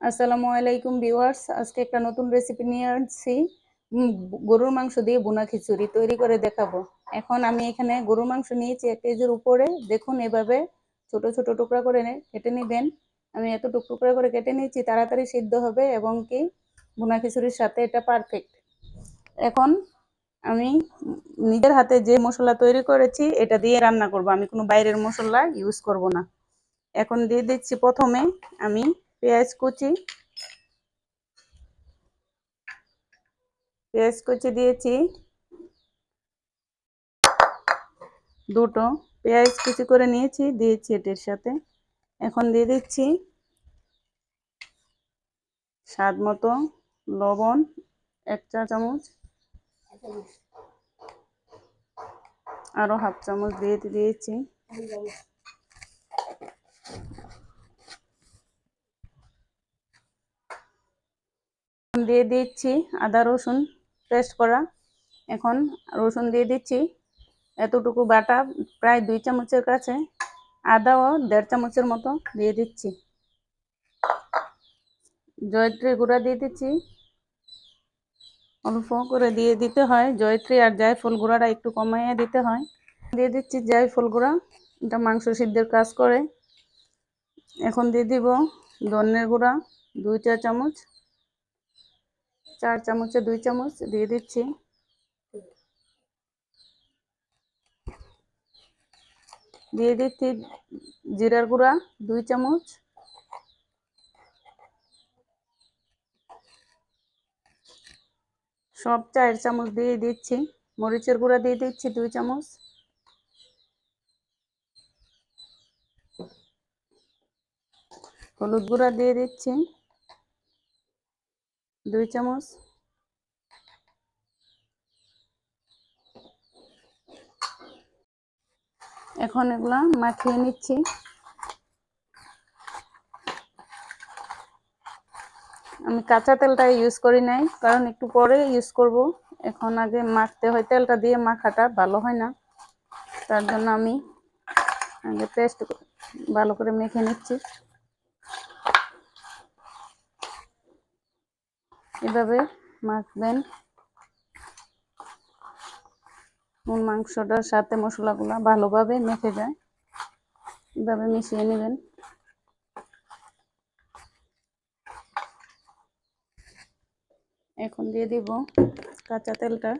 আসসালামু আলাইকুম ভিউয়ার্স, আজকে একটা নতুন রেসিপি নিয়ে আসছি। গরুর মাংস দিয়ে ভুনা খিচুড়ি তৈরি করে দেখাবো। এখন আমি এখানে গরুর মাংস নিয়েছি 1 কেজির উপরে। দেখুন, এভাবে ছোট ছোট টুকরা করে কেটে নেবেন। আমি এত টুকরা করে কেটে নিয়েছি, তাড়াতাড়ি সিদ্ধ হবে এবং কি ভুনা খিচুড়ির সাথে এটা পারফেক্ট। এখন আমি নিজের হাতে যে মশলা তৈরি করেছি এটা দিয়ে রান্না করব, আমি কোনো বাইরের মশলা ইউজ করব না। এখন দিয়ে দিচ্ছি প্রথমে আমি পেঁয়াজ কুচি দিয়েছি, দুটো পেঁয়াজ কুচি করে নিয়েছি, দিয়েছি এটির সাথে। এখন দিয়ে দিচ্ছি স্বাদ মতো লবণ, 1 চা চামচ, আরো হাফ চামচ দিয়েছি। দিয়ে দিচ্ছি আদা রসুন পেস্ট করা। এখন রসুন দিয়ে দিচ্ছি এতটুকু বাটা, প্রায় 2 চামচের কাছে। আদাও 1.5 চামচের মতো দিয়ে দিচ্ছি। জয়ত্রী গুঁড়া দিয়ে দিচ্ছি, অল্প করে দিয়ে দিতে হয়। জয়ত্রী আর জায়ফল গুঁড়াটা একটু কমাইয়ে দিতে হয়। দিয়ে দিচ্ছি জায়ফল গুঁড়া, এটা মাংস সিদ্ধের কাজ করে। এখন দিয়ে দিব ধনের গুঁড়া 2 চা চামচ, 4 চামচে 2 চামচ দিয়ে দিচ্ছি। দিয়ে দিচ্ছি জিরার গুঁড়া 2 চামচ, সব 4 চামচ দিয়ে দিচ্ছি। মরিচের গুঁড়া দিয়ে দিচ্ছি 2 চামচ, হলুদ গুঁড়া দিয়ে দিচ্ছি 2 চামচ। এখন এগুলা মাখিয়ে নিচ্ছি। আমি কাঁচা তেলটা ইউজ করি নাই, কারণ একটু পরে ইউজ করব। এখন আগে মাখতে হয়, তেলটা দিয়ে মাখাটা ভালো হয় না, তার জন্য আমি আগে পেস্ট ভালো করে মেখে নিচ্ছি। এভাবে মাখবেন, মাংসটার সাথে মশলাগুলো ভালোভাবে মেখে যায়, এভাবে মিশিয়ে নেবেন। এখন দিয়ে দিব কাঁচা তেলটা,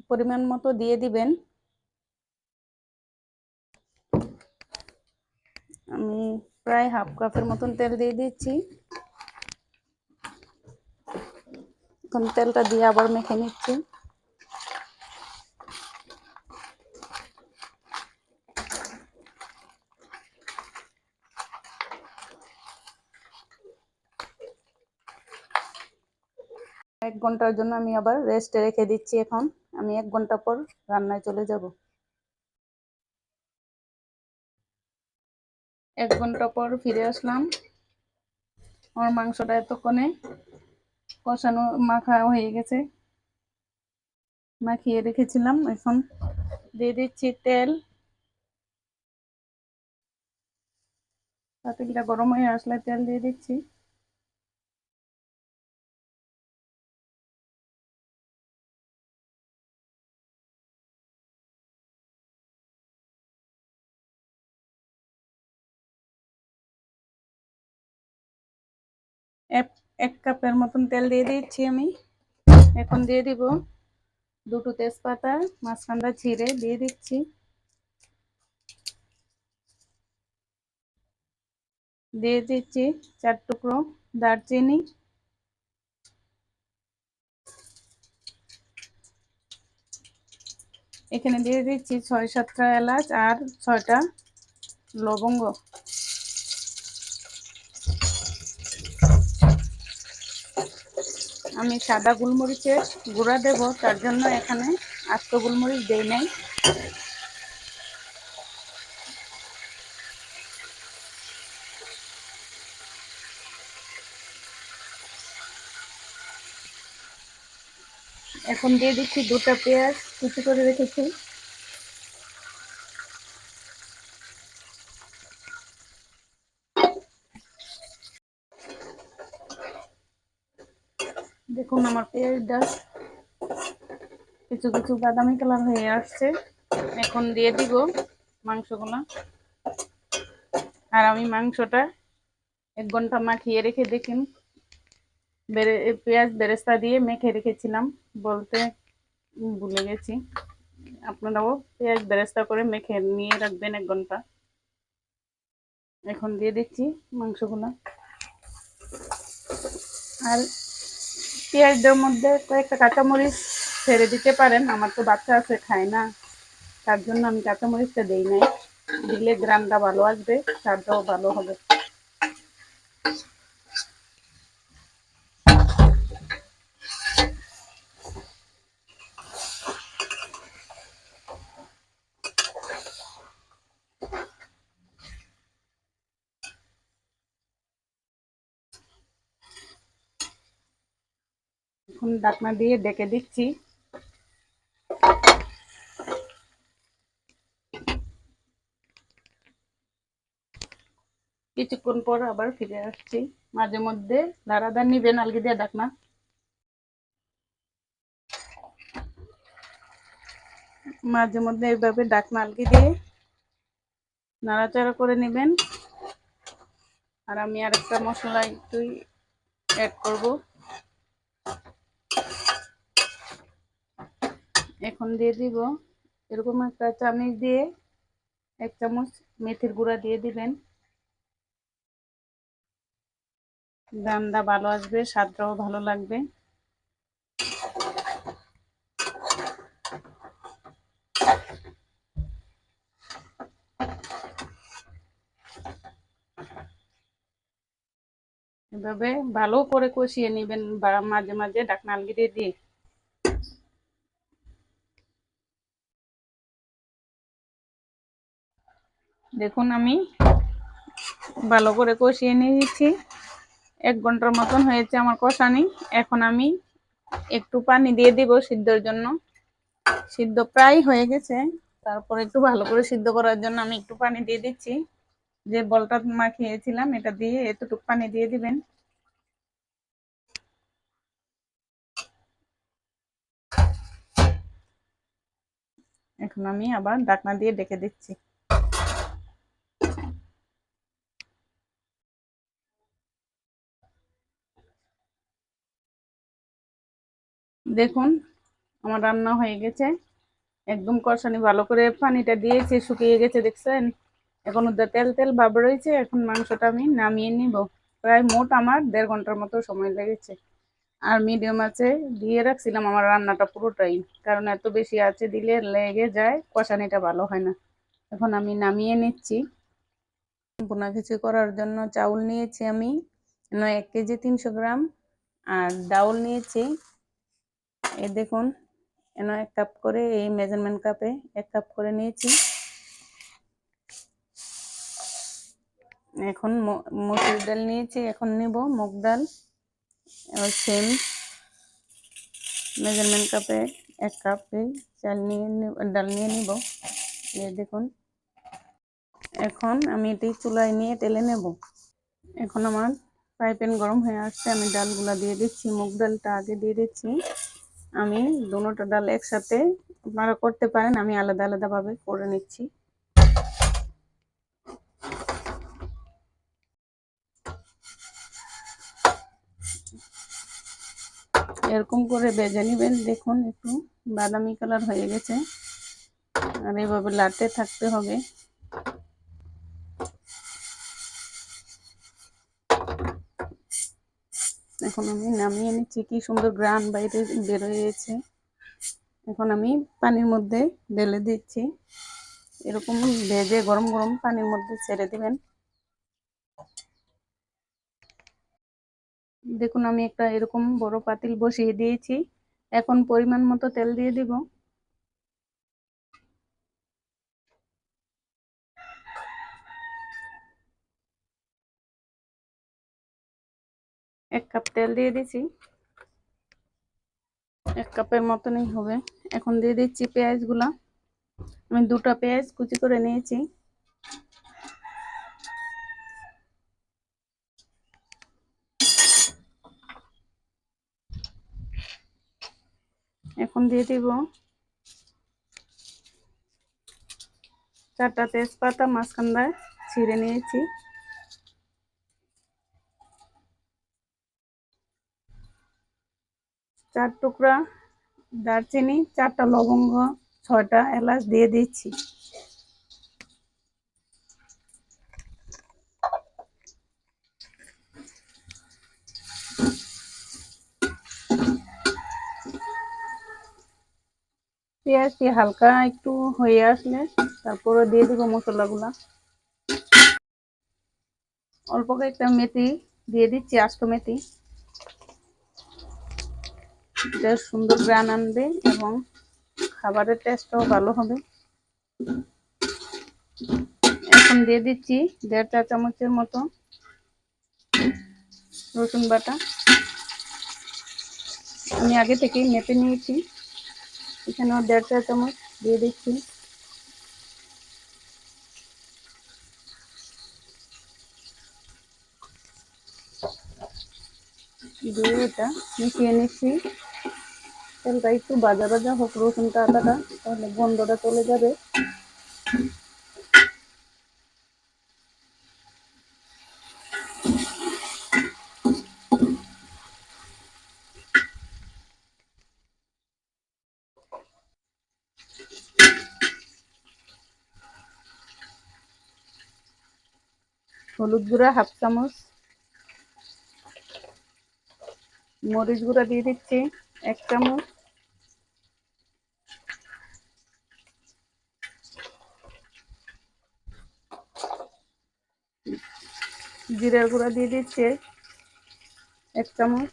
পরিমাণ মতো দিয়ে দিবেন। আমি প্রায় হাফ কাপের মতন তেল দিয়ে দিচ্ছি। এখন তেলটা দিয়ে আবার মেখে নিচ্ছি। এক ঘন্টার জন্য আমি আবার রেস্টে রেখে দিচ্ছি। এখন আমি 1 ঘন্টা পর রান্নায় চলে যাব। 1 ঘন্টা পর ফিরে আসলাম। আমার মাংসটা এতক্ষণে কষানো মাখা হয়ে গেছে, মাখিয়ে রেখেছিলাম। এখন দিয়ে দিচ্ছি তেল। পাতিলটা গরম হয়ে আসলে তেল দিয়ে দিচ্ছি। এক কাপের মতন তেল দিয়ে দিচ্ছি আমি। এখন দিয়ে দিব 2টো তেজপাতা মাঝখানটা ছিঁড়ে দিয়ে দিচ্ছি। দিয়ে দিচ্ছি 4 টুকরো দারচিনি, এখানে দিয়ে দিচ্ছি 6-7টা এলাচ আর 6টা লবঙ্গ। আমি সাদা গোলমরিচের গুঁড়া দেব, তার জন্য এখানে আস্ত গোলমরিচ দেই নাই। এখন দিয়ে দিচ্ছি 2টা পেঁয়াজ কুচি করে রেখেছি। দেখুন আমার পেঁয়াজটা কিছু কিছু বাদামি কালার হয়ে আসছে। এখন দিয়ে দিব মাংসগুলো। আর আমি মাংসটা 1 ঘন্টা মাখিয়ে রেখে দেখুন পেঁয়াজ বেরেস্তা দিয়ে মেখে রেখেছিলাম, বলতে ভুলে গেছি। আপনারাও পেঁয়াজ বেরেস্তা করে মেখে নিয়ে রাখবেন 1 ঘন্টা। এখন দিয়ে দিচ্ছি মাংসগুলো। আর পেঁয়াজটার মধ্যে কয়েকটা কাঁচামরিচ ছেড়ে দিতে পারেন, আমার তো বাচ্চা আছে খায় না, তার জন্য আমি কাঁচামরিচটা দিই নাই। দিলে গ্রানটা ভালো আসবে, স্বাদটাও ভালো হবে। এখন ঢাকনা দিয়ে ডেকে দিচ্ছি। কিছুক্ষণ পর আবার ফিরে আসছি। মাঝে মধ্যে নাড়াদার নিবেন আলগি দিয়ে ঢাকনা। মাঝে মধ্যে এইভাবে ঢাকনা আলগি দিয়ে নাড়াচাড়া করে নেবেন। আর আমি আরেকটা মশলা একটু অ্যাড করব। এখন দিয়ে দিব এরকম একটা চামচ দিয়ে 1 চামচ মেথির গুঁড়া দিয়ে দিবেন। গানটা ভালো আসবে, স্বাদটাও ভালো লাগবে। এভাবে ভালো করে কষিয়ে নেবেন মাঝে মাঝে ঢাকনা আলগি দিয়ে। দেখুন আমি ভালো করে কষিয়ে নিয়েছি। 1 ঘন্টার মতন হয়েছে আমার কষানি। এখন আমি একটু পানি দিয়ে দিব সিদ্ধর জন্য। সিদ্ধ প্রায় হয়ে গেছে, তারপর একটু ভালো করে সিদ্ধ করার জন্য আমি একটু পানি দিয়ে দিচ্ছি। যে বলটা মাখিয়েছিলাম এটা দিয়ে এতটুকু পানি দিয়ে দিবেন। এখন আমি আবার ঢাকনা দিয়ে ডেকে দিচ্ছি। দেখুন আমার রান্না হয়ে গেছে, একদম কষানি ভালো করে পানিটা দিয়েছি, শুকিয়ে গেছে দেখছেন। এখন ওদের তেল তেল ভাব রয়েছে। এখন মাংসটা আমি নামিয়ে নিব। প্রায় মোট আমার 1.5 ঘন্টার মতো সময় লেগেছে। আর মিডিয়াম আছে দিয়ে রাখছিলাম আমার রান্নাটা পুরোটাই, কারণ এত বেশি আছে দিলে লেগে যায়, কষানিটা ভালো হয় না। এখন আমি নামিয়ে নিচ্ছি। ভুনা খিচুড়ি করার জন্য চাউল নিয়েছি আমি 1 কেজি 300 গ্রাম। আর ডাউল নিয়েছি এই দেখুন 1 কাপ করে, এই মেজারমেন্ট কাপে 1 কাপ করে নিয়েছি। এখন মসুর ডাল নিয়েছি, এখন নিব মুগ ডাল। সেম মেজারমেন্ট কাপে 1 কাপে ডাল নিয়ে নিব। এই দেখুন এখন আমি এটি চুলায় নিয়ে টেলে নেব। এখন আমার ফ্রাই প্যান গরম হয়ে আসছে, আমি ডালগুলা দিয়ে দিচ্ছি। মুগ ডালটা আগে দিয়ে দিচ্ছি। আমি দুটোটা ডাল একসাথে, আপনারা করতে পারেন, আমি আলাদা আলাদা ভাবে করে নিচ্ছি। এরকম করে ভেজে নেবেন। দেখুন একটু বাদামি কালার হয়ে গেছে, আর এইভাবে লাটে থাকতে হবে। এখন আমি নামিয়ে নিচ্ছি। কি সুন্দর গ্রান বাইরে বেরোয়েছে। এখন আমি পানির মধ্যে ঢেলে দিচ্ছি। এরকম ভেজে গরম গরম পানির মধ্যে ছেড়ে দিবেন। দেখুন আমি একটা এরকম বড় পাতিল বসিয়ে দিয়েছি। এখন পরিমাণ মতো তেল দিয়ে দিব। 1 কাপ তেল দিয়ে দিছি। 1 কাপের মতনই হবে। এখন দিয়ে দিচ্ছি পেঁয়াজগুলা। আমি 2টা পেঁয়াজ কুচি করে নিয়েছি। এখন দিয়ে দিব 4টা তেজপাতা মাঝখানটায় ছিঁড়ে নিয়েছি, 4 টুকরা দারচিনি, 4টা লবঙ্গ, 6টা এলাচ দিয়ে দিচ্ছি। পেঁয়াজটি হালকা একটু হয়ে আসলে তারপরে দিয়ে দিব মশলাগুলা। অল্প কয়েকটা মেথি দিয়ে দিচ্ছি, আস্ত মেথি, বেশ সুন্দর গ্রান আনবে এবং খাবারের টেস্টও ভালো হবে। এখন দিয়ে দিচ্ছি 1.5 চা চামচের মতো রসুন বাটা। আমি আগে থেকেই মেপে নিয়েছি, এখানেও 1.5 চা চামচ দিয়ে দিচ্ছি। দিয়ে এটা মিশিয়ে নিচ্ছি। তেলটা একটু ভাজা ভাজা হোক, রসুনটা আদাটা, তাহলে গন্ধটা চলে যাবে। হলুদ গুঁড়া 1/2 চামচ, মরিচ গুঁড়া দিয়ে দিচ্ছি 1 চামচ, জিরার গুঁড়া দিয়ে দিচ্ছি 1 চামচ,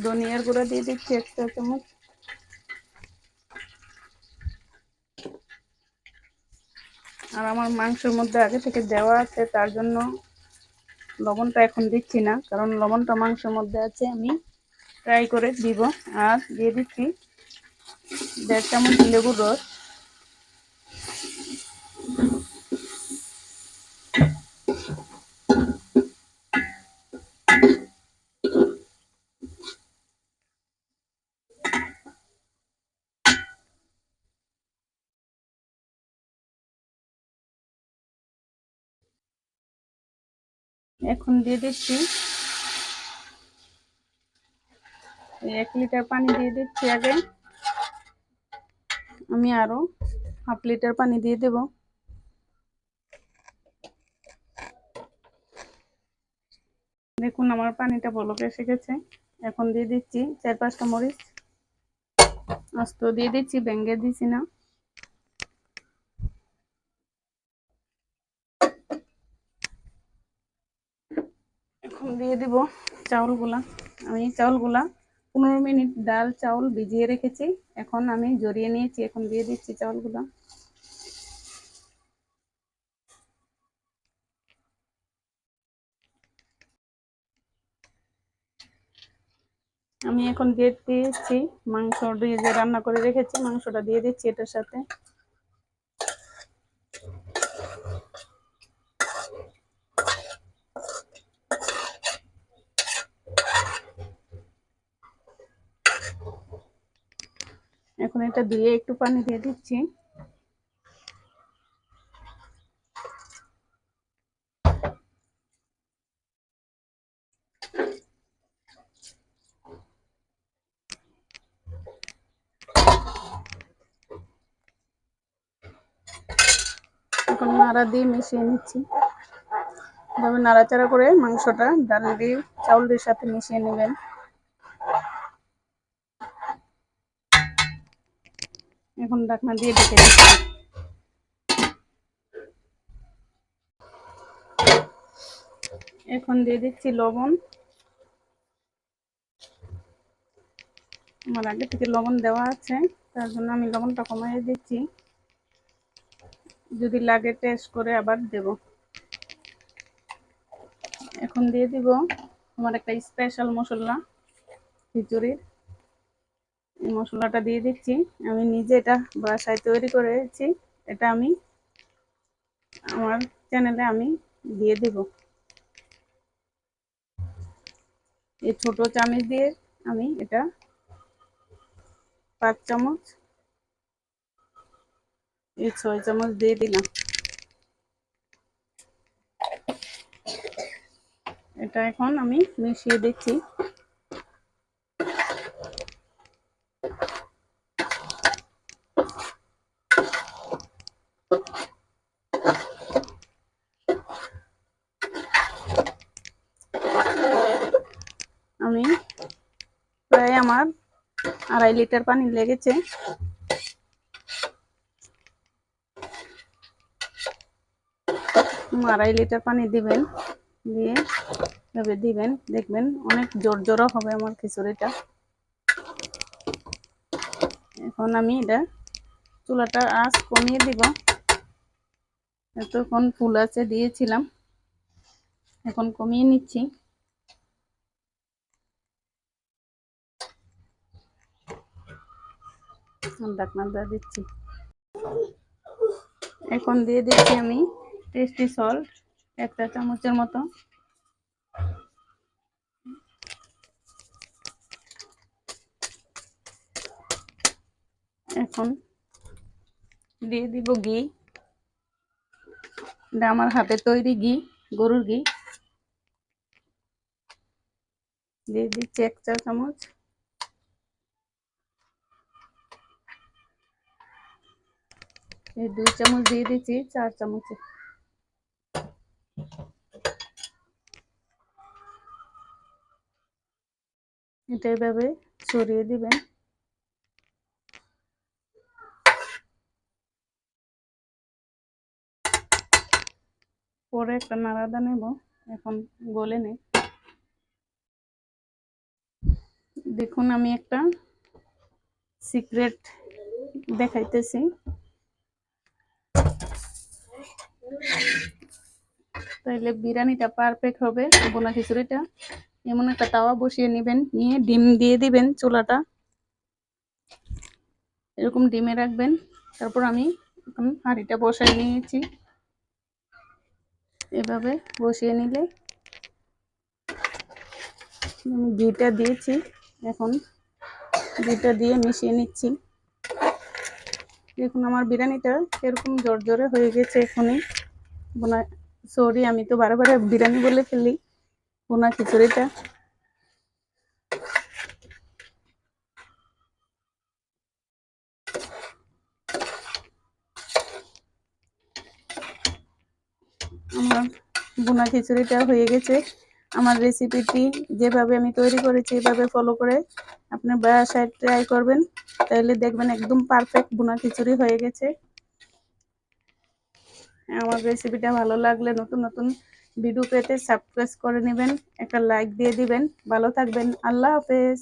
ধনিয়ার গুঁড়া দিয়ে দিচ্ছি 1 চা চামচ, আর আমার মাংসের মধ্যে আগে থেকে দেওয়া আছে, তার জন্য লবণটা এখন দিচ্ছি না, কারণ লবণটা মাংসের মধ্যে আছে, আমি ট্রাই করে দিব। আর দিয়ে দিচ্ছি 1.5 চামচ লেবুর রস। এখন দিয়ে দিচ্ছি 1 লিটার পানি দিয়ে দিচ্ছি। আগে আমি আরো 1/2 লিটার পানি দিয়ে দেব। দেখুন আমার পানিটা বলকে এসে গেছে। এখন দিয়ে দিচ্ছি 4-5টা মরিচ আস্ত দিয়ে দিচ্ছি, ভেঙে দিচ্ছি না। এখন দিয়ে দিব চাউলগুলা। আমি চাউলগুলা 15 মিনিট ডাল চাউল ভিজিয়ে রেখেছি, এখন আমি জড়িয়ে নিয়েছি। এখন দিয়ে দিচ্ছি চাউলগুলা। আমি এখন দিয়ে দিচ্ছি মাংস দিয়ে যে রান্না করে রেখেছি, মাংসটা দিয়ে দিচ্ছি এটার সাথে। এখন এটা দিয়ে একটু পানি দিয়ে দিচ্ছি। এখন নাড়া দিয়ে মিশিয়ে নিচ্ছি। এভাবে নাড়াচাড়া করে মাংসটা ডাল দিয়ে চাউলের সাথে মিশিয়ে নেবেন। এখন ঢাকনা দিয়ে ঢেকে দিচ্ছি। এখন দিয়ে দিচ্ছি লবণ। আমার আগে থেকে লবণ দেওয়া আছে, তার জন্য আমি লবণটা কমিয়ে দিচ্ছি, যদি লাগে টেস্ট করে আবার দেব। এখন দিয়ে দিব আমার একটা স্পেশাল মশলা খিচুড়ির, এই মশলাটা দিয়ে দিচ্ছি। আমি নিজে এটা বাসায় তৈরি করেছি, এটা আমি আমার চ্যানেলে আমি দিয়ে দেব। এই ছোট চামচ দিয়ে আমি এটা 5 চামচ, এই 6 চামচ দিয়ে দিলাম। এটা এখন আমি মিশিয়ে দিচ্ছি। আমি প্রায় আমার 2.5 লিটার পানি লেগেছে। আড়াই লিটার পানি দিবেন, দিয়ে এভাবে দিবেন, দেখবেন অনেক জোরজোরা হবে আমার খিচুড়িটা। এখন আমি এটা চুলাটা আঁচ কমিয়ে দিব। এতক্ষণ ফুল আঁচে দিয়েছিলাম, এখন কমিয়ে নিচ্ছি। ঢাকনা দিয়ে দিচ্ছি। এখন দিয়ে দিচ্ছি আমি টেস্টি সল্ট 1 চা চামচের মতো। এখন দিয়ে দিব ঘি। এটা আমার হাতে তৈরি ঘি, গরুর ঘি। দিয়ে দিচ্ছি 1 চা চামচ। এই 2 চামচ দিয়ে দিচ্ছি 4 চামচে। এটা এভাবে ছড়িয়ে দিবেন। পরে একটা নাড়াদা নেব, এখন গলে নেই। দেখুন আমি একটা সিক্রেট দেখাইতেছি। তাইলে বিরিয়ানিটা পারফেক্ট হবে। বোনা খিচুড়িটা এমন একটা তাওয়া বসিয়ে নেবেন, নিয়ে ডিম দিয়ে দিবেন। চুলাটা এরকম ডিমে রাখবেন। তারপর আমি এখন হাঁড়িটা বসাই নিয়েছি। এভাবে বসিয়ে নিলে আমি ঘিটা দিয়েছি, এখন ঘিটা দিয়ে মিশিয়ে নিচ্ছি। দেখুন আমার বিরিয়ানিটা এরকম জোরজোরে হয়ে গেছে। এখনই বোনা, সরি আমি তো বারে বারে বিরিয়ানি বলে ফেলি, বোনা খিচুড়িটা। আমার বোনা খিচুড়িটা হয়ে গেছে। আমার রেসিপিটি যেভাবে আমি তৈরি করেছি এভাবে ফলো করে আপনার বাসায় ট্রাই করবেন, তাহলে দেখবেন একদম পারফেক্ট বোনা খিচুড়ি হয়ে গেছে। আমার রেসিপিটা ভালো লাগলে নতুন নতুন ভিডিও পেতে সাবস্ক্রাইব করে নেবেন, একটা লাইক দিয়ে দিবেন। ভালো থাকবেন, আল্লাহ হাফেজ।